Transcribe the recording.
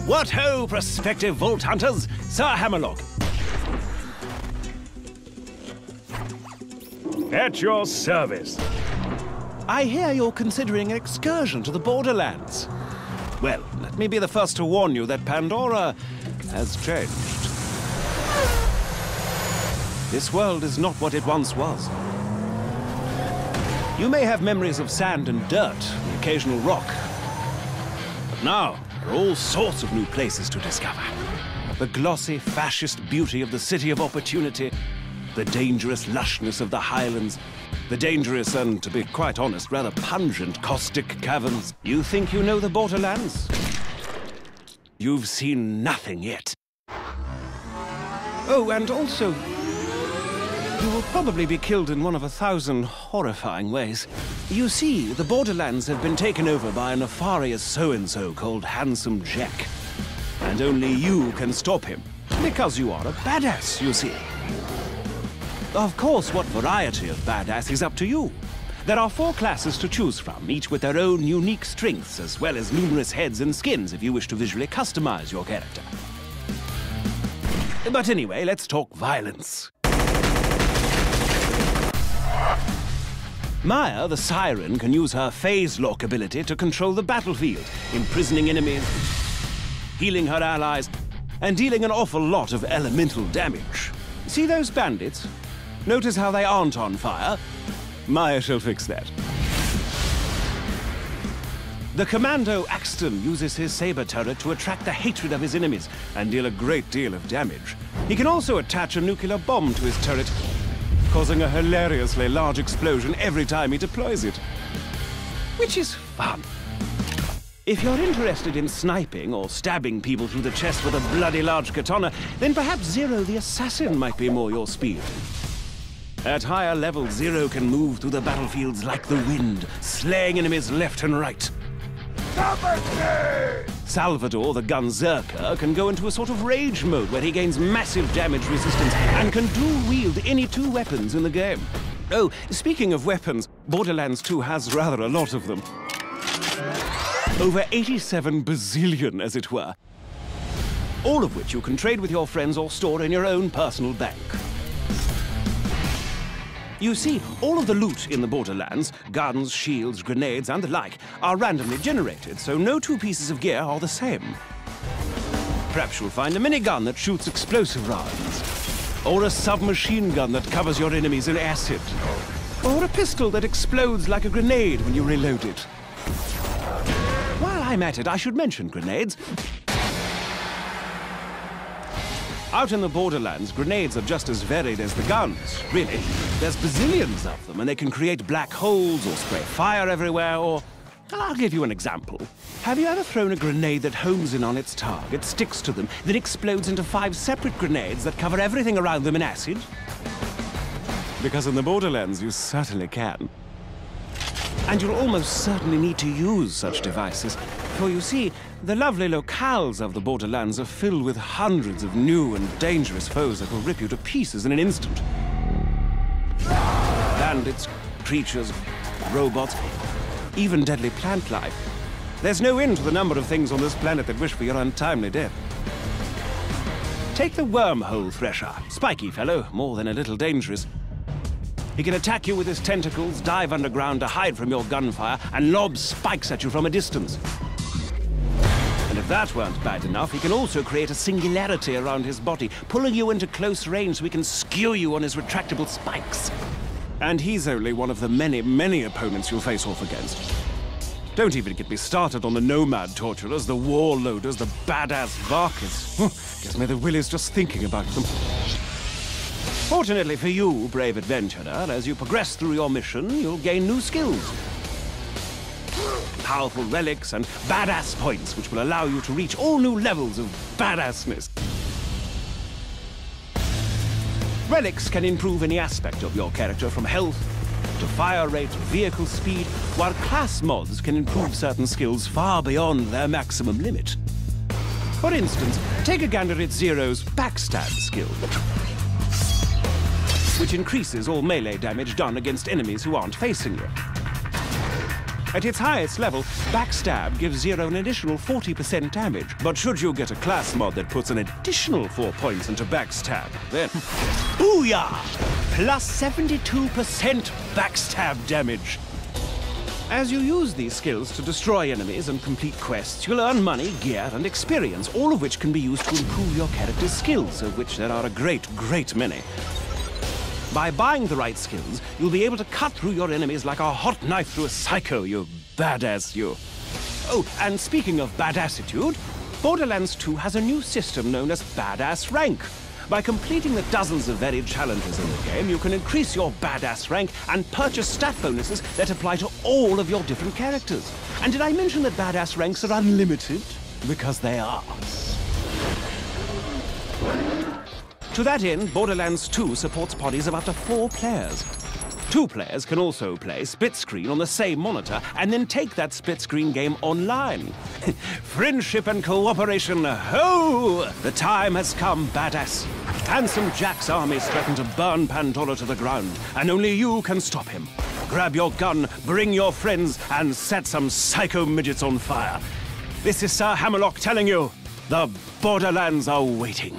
What ho, prospective vault hunters! Sir Hammerlock. At your service. I hear you're considering an excursion to the Borderlands. Well, let me be the first to warn you that Pandora has changed. This world is not what it once was. You may have memories of sand and dirt, the occasional rock. But now, there are all sorts of new places to discover. The glossy, fascist beauty of the City of Opportunity, the dangerous lushness of the Highlands, the dangerous and, to be quite honest, rather pungent caustic caverns. You think you know the Borderlands? You've seen nothing yet. Oh, and also, you will probably be killed in one of 1,000 horrifying ways. You see, the Borderlands have been taken over by a nefarious so-and-so called Handsome Jack. And only you can stop him, because you are a badass, you see. Of course, what variety of badass is up to you. There are 4 classes to choose from, each with their own unique strengths, as well as numerous heads and skins if you wish to visually customize your character. But anyway, let's talk violence. Maya, the Siren, can use her phase lock ability to control the battlefield, imprisoning enemies, healing her allies, and dealing an awful lot of elemental damage. See those bandits? Notice how they aren't on fire? Maya shall fix that. The Commando Axton uses his saber turret to attract the hatred of his enemies and deal a great deal of damage. He can also attach a nuclear bomb to his turret, causing a hilariously large explosion every time he deploys it. Which is fun. If you're interested in sniping or stabbing people through the chest with a bloody large katana, then perhaps Zero the Assassin might be more your speed. At higher levels, Zero can move through the battlefields like the wind, slaying enemies left and right. Salvador, the Gunzerker, can go into a sort of rage mode where he gains massive damage resistance and can dual-wield any 2 weapons in the game. Oh, speaking of weapons, Borderlands 2 has rather a lot of them. Over 87 bazillion, as it were. All of which you can trade with your friends or store in your own personal bank. You see, all of the loot in the Borderlands, guns, shields, grenades, and the like, are randomly generated, so no 2 pieces of gear are the same. Perhaps you'll find a minigun that shoots explosive rounds, or a submachine gun that covers your enemies in acid, or a pistol that explodes like a grenade when you reload it. While I'm at it, I should mention grenades. Out in the Borderlands, grenades are just as varied as the guns, really. There's bazillions of them, and they can create black holes or spray fire everywhere, or... I'll give you an example. Have you ever thrown a grenade that homes in on its target, sticks to them, then explodes into 5 separate grenades that cover everything around them in acid? Because in the Borderlands, you certainly can. And you'll almost certainly need to use such devices. For you see, the lovely locales of the Borderlands are filled with hundreds of new and dangerous foes that will rip you to pieces in an instant. Bandits, creatures, robots, even deadly plant life. There's no end to the number of things on this planet that wish for your untimely death. Take the wormhole thresher. Spiky fellow, more than a little dangerous. He can attack you with his tentacles, dive underground to hide from your gunfire, and lob spikes at you from a distance. And if that weren't bad enough, he can also create a singularity around his body, pulling you into close range so he can skew you on his retractable spikes. And he's only one of the many, many opponents you'll face off against. Don't even get me started on the nomad torturers, the warloaders, the badass Varkas. Gives me the willies just thinking about them. Fortunately for you, brave adventurer, as you progress through your mission, you'll gain new skills. Powerful relics and badass points, which will allow you to reach all new levels of badassness. Relics can improve any aspect of your character, from health to fire rate to vehicle speed, while class mods can improve certain skills far beyond their maximum limit. For instance, take a gander at Zero's backstab skill, which increases all melee damage done against enemies who aren't facing you. At its highest level, Backstab gives Zero an additional 40% damage. But should you get a class mod that puts an additional 4 points into Backstab, then... Booyah! Plus 72% Backstab damage. As you use these skills to destroy enemies and complete quests, you'll earn money, gear, and experience, all of which can be used to improve your character's skills, of which there are a great, great many. By buying the right skills, you'll be able to cut through your enemies like a hot knife through a psycho, you badass you. Oh, and speaking of badassitude, Borderlands 2 has a new system known as Badass Rank. By completing the dozens of varied challenges in the game, you can increase your badass rank and purchase stat bonuses that apply to all of your different characters. And did I mention that badass ranks are unlimited? Because they are. To that end, Borderlands 2 supports parties of up to 4 players. 2 players can also play split screen on the same monitor and then take that split screen game online. Friendship and cooperation, ho! The time has come, badass. Handsome Jack's armies threaten to burn Pandora to the ground, and only you can stop him. Grab your gun, bring your friends, and set some psycho midgets on fire. This is Sir Hammerlock telling you, the Borderlands are waiting.